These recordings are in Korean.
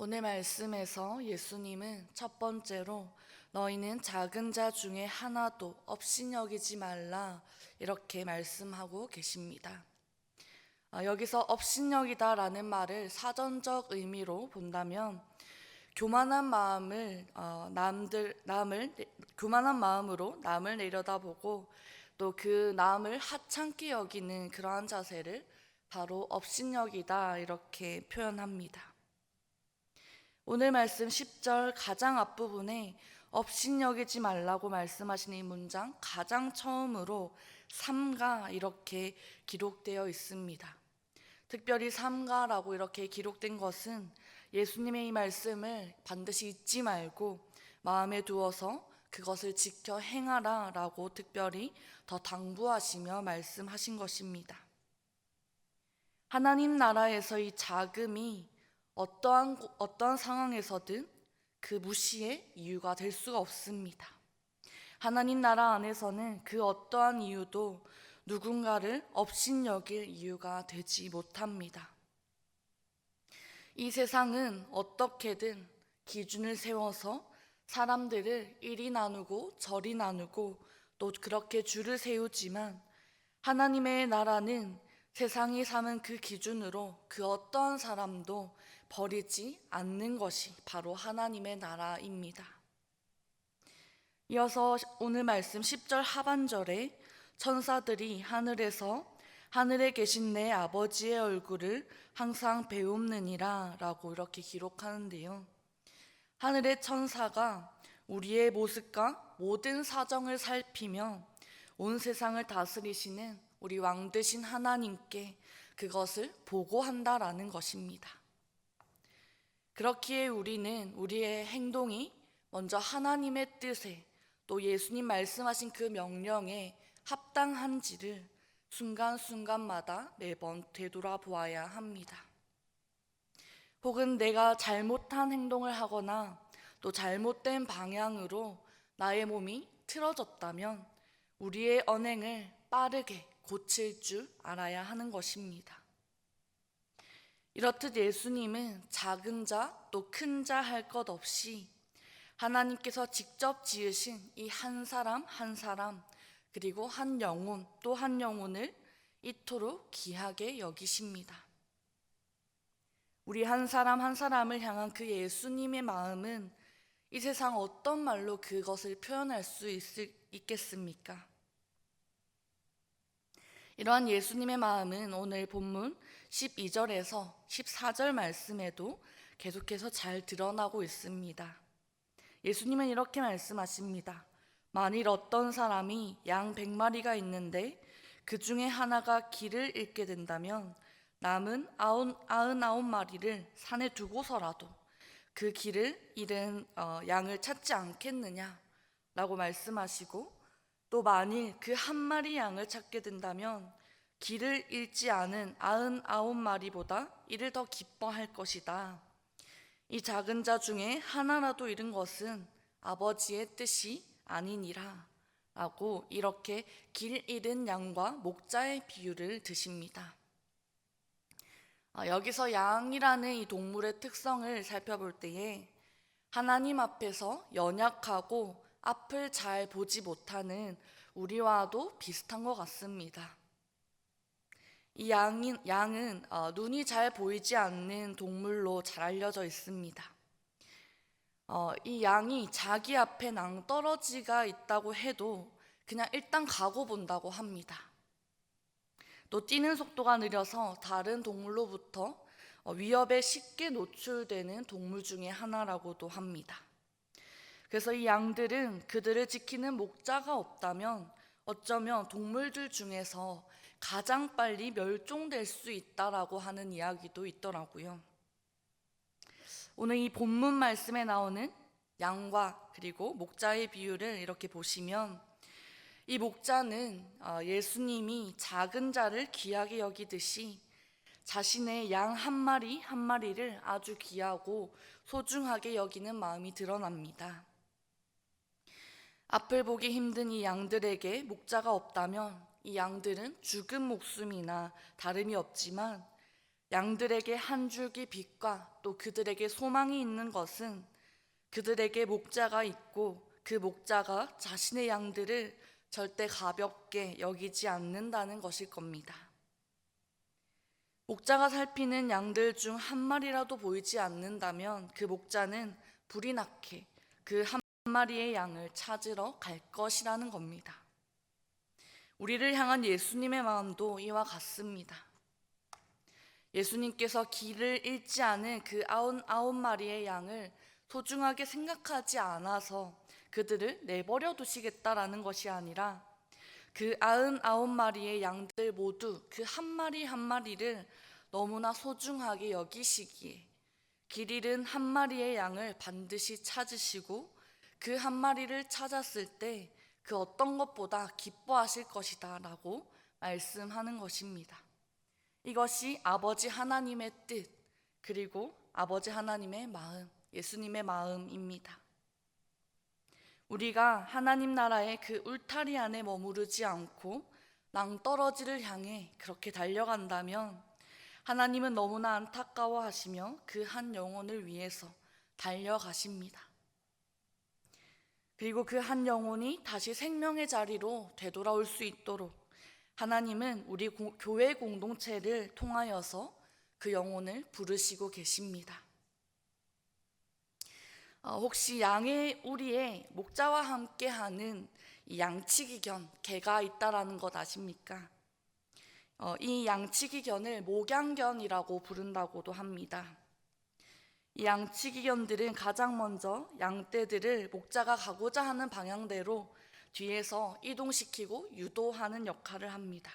오늘 말씀에서 예수님은 첫 번째로 너희는 작은 자 중에 하나도 업신여기지 말라 이렇게 말씀하고 계십니다. 여기서 업신여기다라는 말을 사전적 의미로 본다면 교만한 마음을 교만한 마음으로 남을 내려다보고 또 그 남을 하찮게 여기는 그러한 자세를 바로 업신여기다 이렇게 표현합니다. 오늘 말씀 10절 가장 앞부분에 업신여기지 말라고 말씀하신 이 문장 가장 처음으로 삼가 이렇게 기록되어 있습니다. 특별히 삼가라고 이렇게 기록된 것은 예수님의 이 말씀을 반드시 잊지 말고 마음에 두어서 그것을 지켜 행하라 라고 특별히 더 당부하시며 말씀하신 것입니다. 하나님 나라에서 이 자금이 어떠한 상황에서든 그 무시의 이유가 될 수가 없습니다. 하나님 나라 안에서는 그 어떠한 이유도 누군가를 업신여길 이유가 되지 못합니다. 이 세상은 어떻게든 기준을 세워서 사람들을 이리 나누고 저리 나누고 또 그렇게 줄을 세우지만 하나님의 나라는 세상이 삼은 그 기준으로 그 어떠한 사람도 버리지 않는 것이 바로 하나님의 나라입니다. 이어서 오늘 말씀 10절 하반절에 천사들이 하늘에서 하늘에 계신 내 아버지의 얼굴을 항상 배웁느니라 라고 이렇게 기록하는데요. 하늘의 천사가 우리의 모습과 모든 사정을 살피며 온 세상을 다스리시는 우리 왕 되신 하나님께 그것을 보고한다라는 것입니다. 그렇기에 우리는 우리의 행동이 먼저 하나님의 뜻에 또 예수님 말씀하신 그 명령에 합당한지를 순간순간마다 매번 되돌아보아야 합니다. 혹은 내가 잘못한 행동을 하거나 또 잘못된 방향으로 나의 몸이 틀어졌다면 우리의 언행을 빠르게 고칠 줄 알아야 하는 것입니다. 이렇듯 예수님은 작은 자 또 큰 자 할 것 없이 하나님께서 직접 지으신 이 한 사람 한 사람 그리고 한 영혼 또 한 영혼을 이토록 귀하게 여기십니다. 우리 한 사람 한 사람을 향한 그 예수님의 마음은 이 세상 어떤 말로 그것을 표현할 수 있겠습니까? 이러한 예수님의 마음은 오늘 본문 12절에서 14절 말씀에도 계속해서 잘 드러나고 있습니다. 예수님은 이렇게 말씀하십니다. 만일 어떤 사람이 양 100마리가 있는데 그 중에 하나가 길을 잃게 된다면 남은 99마리를 산에 두고서라도 그 길을 잃은 양을 찾지 않겠느냐 라고 말씀하시고 또 만일 그 한 마리 양을 찾게 된다면 길을 잃지 않은 99마리보다 이를 더 기뻐할 것이다. 이 작은 자 중에 하나라도 잃은 것은 아버지의 뜻이 아니니라 라고 이렇게 길 잃은 양과 목자의 비유를 드십니다. 여기서 양이라는 이 동물의 특성을 살펴볼 때에 하나님 앞에서 연약하고 앞을 잘 보지 못하는 우리와도 비슷한 것 같습니다. 이 양은 눈이 잘 보이지 않는 동물로 잘 알려져 있습니다. 이 양이 자기 앞에 낭떠러지가 있다고 해도 그냥 일단 가고 본다고 합니다. 또 뛰는 속도가 느려서 다른 동물로부터 위협에 쉽게 노출되는 동물 중에 하나라고도 합니다. 그래서 이 양들은 그들을 지키는 목자가 없다면 어쩌면 동물들 중에서 가장 빨리 멸종될 수 있다라고 하는 이야기도 있더라고요. 오늘 이 본문 말씀에 나오는 양과 그리고 목자의 비유를 이렇게 보시면 이 목자는 예수님이 작은 자를 귀하게 여기듯이 자신의 양 한 마리 한 마리를 아주 귀하고 소중하게 여기는 마음이 드러납니다. 앞을 보기 힘든 이 양들에게 목자가 없다면 이 양들은 죽은 목숨이나 다름이 없지만 양들에게 한 줄기 빛과 또 그들에게 소망이 있는 것은 그들에게 목자가 있고 그 목자가 자신의 양들을 절대 가볍게 여기지 않는다는 것일 겁니다. 목자가 살피는 양들 중 한 마리라도 보이지 않는다면 그 목자는 불이 나게 그 한 마리의 양을 찾으러 갈 것이라는 겁니다. 우리를 향한 예수님의 마음도 이와 같습니다. 예수님께서 길을 잃지 않은 그 99마리의 양을 소중하게 생각하지 않아서 그들을 내버려 두시겠다라는 것이 아니라 그 99마리의 양들 모두 그 한 마리 한 마리를 너무나 소중하게 여기시기에 길 잃은 한 마리의 양을 반드시 찾으시고 그 한 마리를 찾았을 때 그 어떤 것보다 기뻐하실 것이다 라고 말씀하는 것입니다. 이것이 아버지 하나님의 뜻, 그리고 아버지 하나님의 마음, 예수님의 마음입니다. 우리가 하나님 나라의 그 울타리 안에 머무르지 않고 낭떠러지를 향해 그렇게 달려간다면 하나님은 너무나 안타까워하시며 그 한 영혼을 위해서 달려가십니다. 그리고 그 한 영혼이 다시 생명의 자리로 되돌아올 수 있도록 하나님은 우리 교회 공동체를 통하여서 그 영혼을 부르시고 계십니다. 혹시 양의 우리의 목자와 함께하는 이 양치기견, 개가 있다라는 것 아십니까? 이 양치기견을 목양견이라고 부른다고도 합니다. 이 양치기견들은 가장 먼저 양떼들을 목자가 가고자 하는 방향대로 뒤에서 이동시키고 유도하는 역할을 합니다.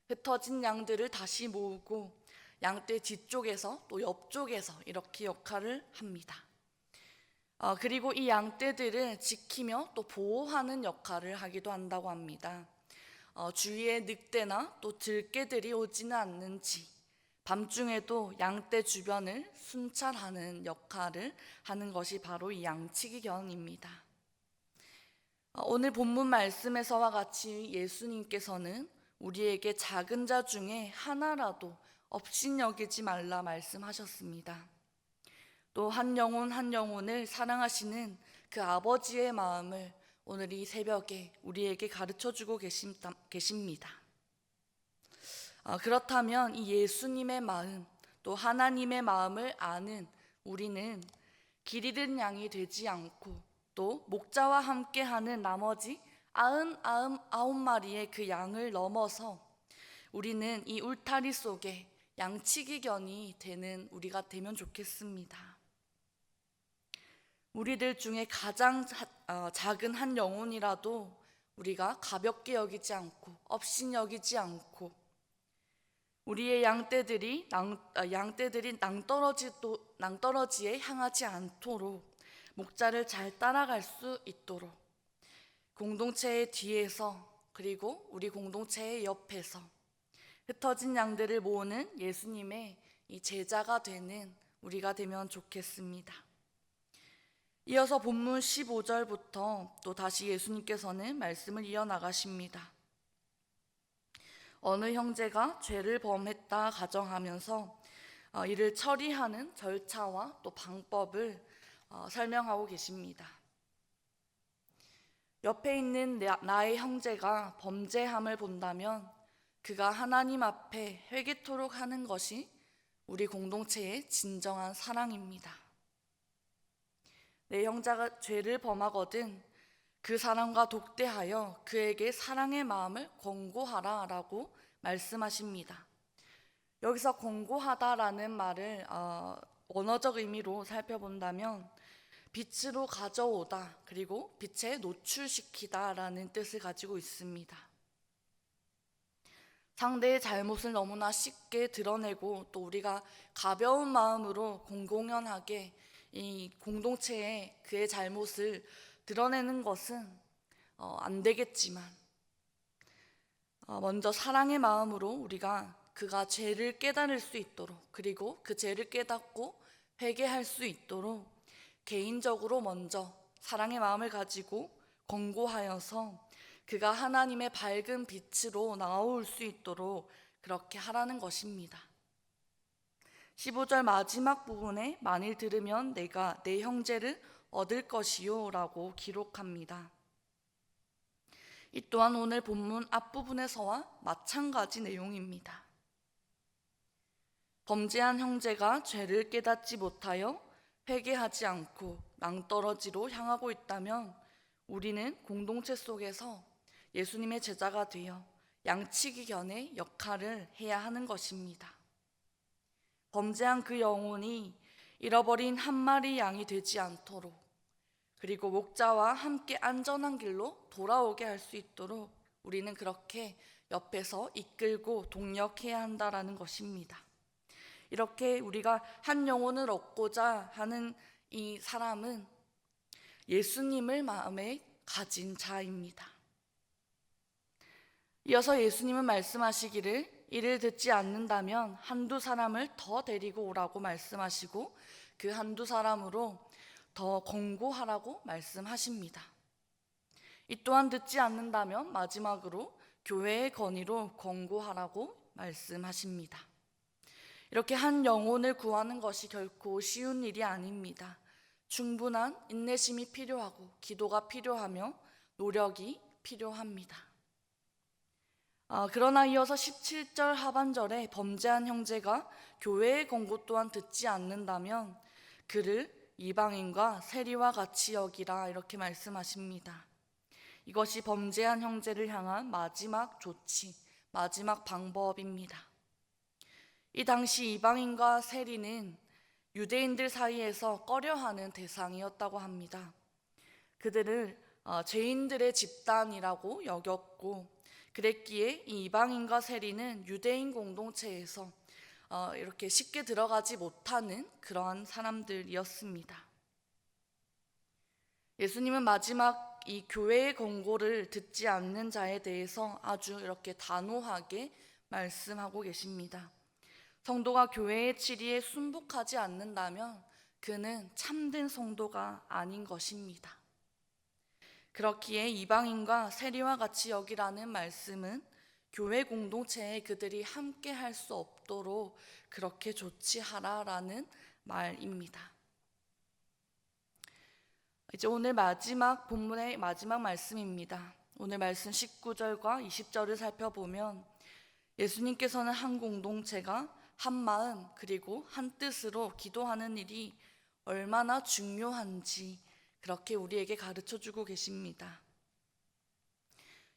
흩어진 양들을 다시 모으고 양떼 뒤쪽에서 또 옆쪽에서 이렇게 역할을 합니다. 그리고 이 양떼들을 지키며 또 보호하는 역할을 하기도 한다고 합니다. 주위에 늑대나 또 들개들이 오지는 않는지 밤중에도 양떼 주변을 순찰하는 역할을 하는 것이 바로 이 양치기견입니다. 오늘 본문 말씀에서와 같이 예수님께서는 우리에게 작은 자 중에 하나라도 업신여기지 말라 말씀하셨습니다. 또 한 영혼 한 영혼을 사랑하시는 그 아버지의 마음을 오늘 이 새벽에 우리에게 가르쳐주고 계십니다. 그렇다면 이 예수님의 마음, 또 하나님의 마음을 아는 우리는 길 잃은 양이 되지 않고 또 목자와 함께하는 나머지 99마리의 그 양을 넘어서 우리는 이 울타리 속에 양치기견이 되는 우리가 되면 좋겠습니다. 우리들 중에 가장 작은 한 영혼이라도 우리가 가볍게 여기지 않고 업신여기지 않고 우리의 양떼들이 낭떠러지에 향하지 않도록 목자를 잘 따라갈 수 있도록 공동체의 뒤에서 그리고 우리 공동체의 옆에서 흩어진 양들을 모으는 예수님의 이 제자가 되는 우리가 되면 좋겠습니다. 이어서 본문 15절부터 또 다시 예수님께서는 말씀을 이어나가십니다. 어느 형제가 죄를 범했다 가정하면서 이를 처리하는 절차와 또 방법을 설명하고 계십니다. 옆에 있는 나의 형제가 범죄함을 본다면 그가 하나님 앞에 회개토록 하는 것이 우리 공동체의 진정한 사랑입니다. 내 형제가 죄를 범하거든 그 사람과 독대하여 그에게 사랑의 마음을 권고하라 라고 말씀하십니다. 여기서 권고하다라는 말을 원어적 의미로 살펴본다면 빛으로 가져오다 그리고 빛에 노출시키다 라는 뜻을 가지고 있습니다. 상대의 잘못을 너무나 쉽게 드러내고 또 우리가 가벼운 마음으로 공공연하게 이 공동체에 그의 잘못을 드러내는 것은 안 되겠지만 먼저 사랑의 마음으로 우리가 그가 죄를 깨달을 수 있도록 그리고 그 죄를 깨닫고 회개할 수 있도록 개인적으로 먼저 사랑의 마음을 가지고 권고하여서 그가 하나님의 밝은 빛으로 나올 수 있도록 그렇게 하라는 것입니다. 15절 마지막 부분에 만일 들으면 내가 내 형제를 얻을 것이요 라고 기록합니다. 이 또한 오늘 본문 앞부분에서와 마찬가지 내용입니다. 범죄한 형제가 죄를 깨닫지 못하여 회개하지 않고 낭떠러지로 향하고 있다면 우리는 공동체 속에서 예수님의 제자가 되어 양치기 견의 역할을 해야 하는 것입니다. 범죄한 그 영혼이 잃어버린 한 마리 양이 되지 않도록, 그리고 목자와 함께 안전한 길로 돌아오게 할 수 있도록 우리는 그렇게 옆에서 이끌고 동력해야 한다라는 것입니다. 이렇게 우리가 한 영혼을 얻고자 하는 이 사람은 예수님을 마음에 가진 자입니다. 이어서 예수님은 말씀하시기를 이를 듣지 않는다면 한두 사람을 더 데리고 오라고 말씀하시고 그 한두 사람으로 더 권고하라고 말씀하십니다. 이 또한 듣지 않는다면 마지막으로 교회의 건의로 권고하라고 말씀하십니다. 이렇게 한 영혼을 구하는 것이 결코 쉬운 일이 아닙니다. 충분한 인내심이 필요하고 기도가 필요하며 노력이 필요합니다. 그러나 이어서 17절 하반절에 범죄한 형제가 교회의 권고 또한 듣지 않는다면 그를 이방인과 세리와 같이 여기라 이렇게 말씀하십니다. 이것이 범죄한 형제를 향한 마지막 조치, 마지막 방법입니다. 이 당시 이방인과 세리는 유대인들 사이에서 꺼려하는 대상이었다고 합니다. 그들을 죄인들의 집단이라고 여겼고 그랬기에 이 이방인과 세리는 유대인 공동체에서 이렇게 쉽게 들어가지 못하는 그러한 사람들이었습니다. 예수님은 마지막 이 교회의 권고를 듣지 않는 자에 대해서 아주 이렇게 단호하게 말씀하고 계십니다. 성도가 교회의 진리에 순복하지 않는다면 그는 참된 성도가 아닌 것입니다. 그렇기에 이방인과 세리와 같이 여기라는 말씀은 교회 공동체에 그들이 함께 할 수 없도록 그렇게 조치하라라는 말입니다. 이제 오늘 본문의 마지막 말씀입니다. 오늘 말씀 19절과 20절을 살펴보면 예수님께서는 한 공동체가 한 마음 그리고 한 뜻으로 기도하는 일이 얼마나 중요한지 그렇게 우리에게 가르쳐주고 계십니다.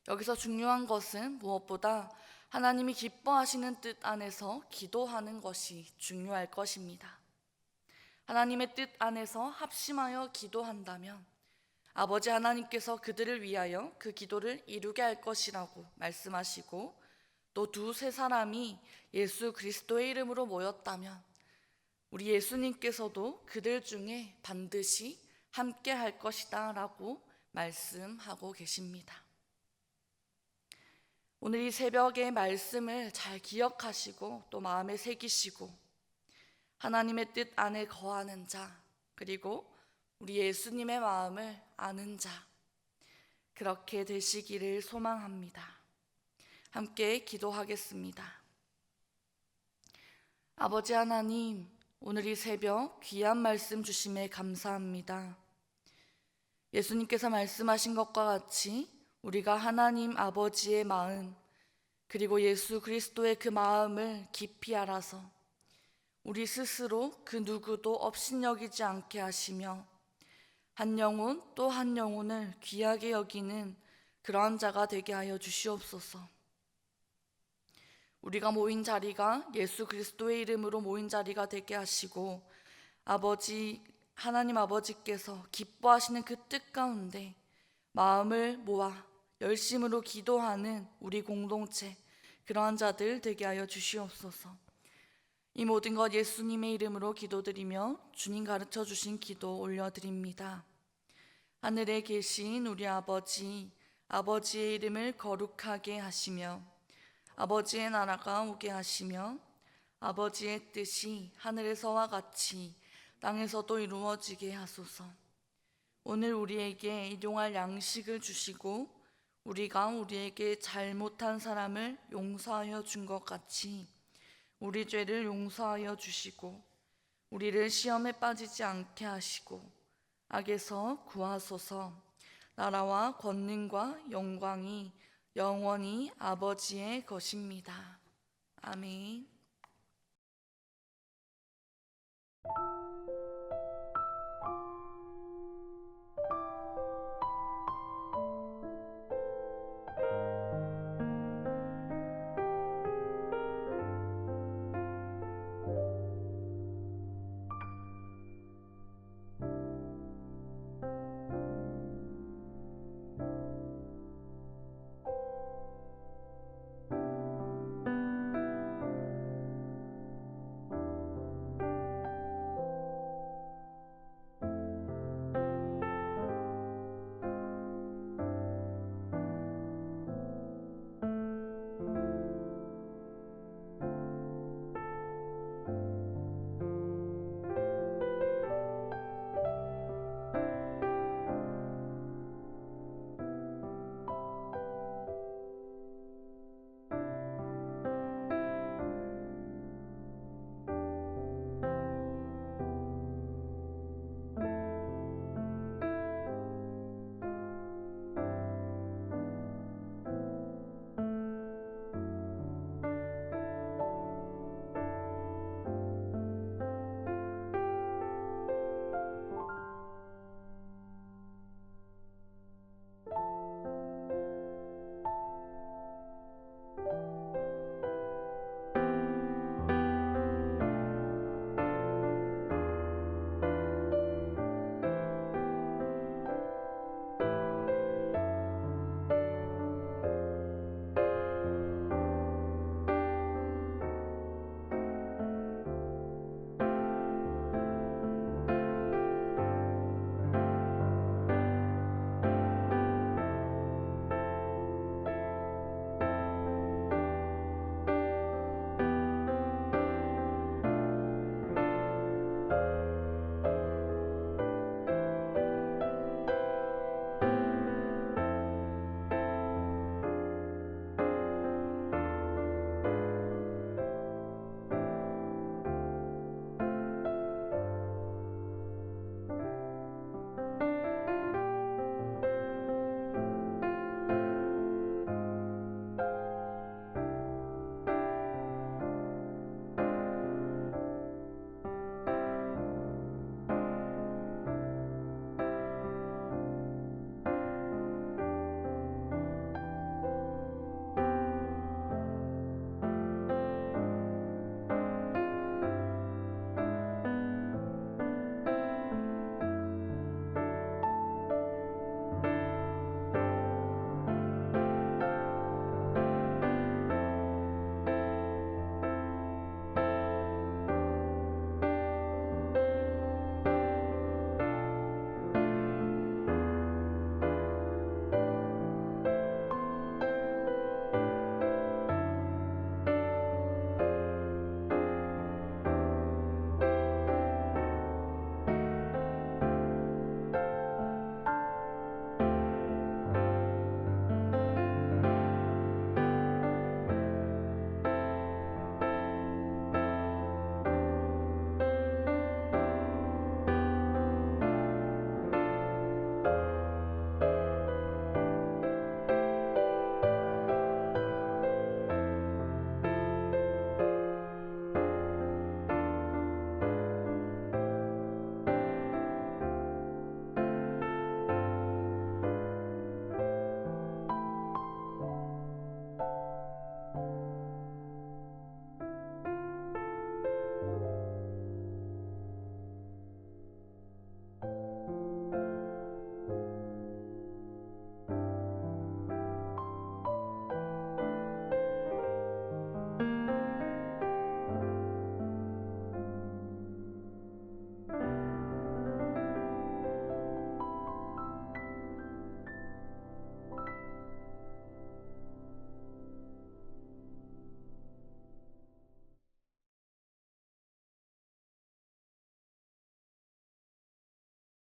여기서 중요한 것은 무엇보다 하나님이 기뻐하시는 뜻 안에서 기도하는 것이 중요할 것입니다. 하나님의 뜻 안에서 합심하여 기도한다면 아버지 하나님께서 그들을 위하여 그 기도를 이루게 할 것이라고 말씀하시고 또 두세 사람이 예수 그리스도의 이름으로 모였다면 우리 예수님께서도 그들 중에 반드시 함께 할 것이다 라고 말씀하고 계십니다. 오늘 이 새벽의 말씀을 잘 기억하시고 또 마음에 새기시고 하나님의 뜻 안에 거하는 자 그리고 우리 예수님의 마음을 아는 자 그렇게 되시기를 소망합니다. 함께 기도하겠습니다. 아버지 하나님, 오늘 이 새벽 귀한 말씀 주심에 감사합니다. 예수님께서 말씀하신 것과 같이 우리가 하나님 아버지의 마음 그리고 예수 그리스도의 그 마음을 깊이 알아서 우리 스스로 그 누구도 업신여기지 않게 하시며 한 영혼 또 한 영혼을 귀하게 여기는 그러한 자가 되게 하여 주시옵소서. 우리가 모인 자리가 예수 그리스도의 이름으로 모인 자리가 되게 하시고 하나님 아버지께서 기뻐하시는 그 뜻 가운데 마음을 모아 열심으로 기도하는 우리 공동체 그러한 자들 되게 하여 주시옵소서. 이 모든 것 예수님의 이름으로 기도드리며 주님 가르쳐 주신 기도 올려드립니다. 하늘에 계신 우리 아버지의 이름을 거룩하게 하시며 아버지의 나라가 오게 하시며 아버지의 뜻이 하늘에서와 같이 땅에서도 이루어지게 하소서. 오늘 우리에게 일용할 양식을 주시고 우리가 우리에게 잘못한 사람을 용서하여 준 것 같이 우리 죄를 용서하여 주시고 우리를 시험에 빠지지 않게 하시고 악에서 구하소서. 나라와 권능과 영광이 영원히 아버지의 것입니다. 아멘.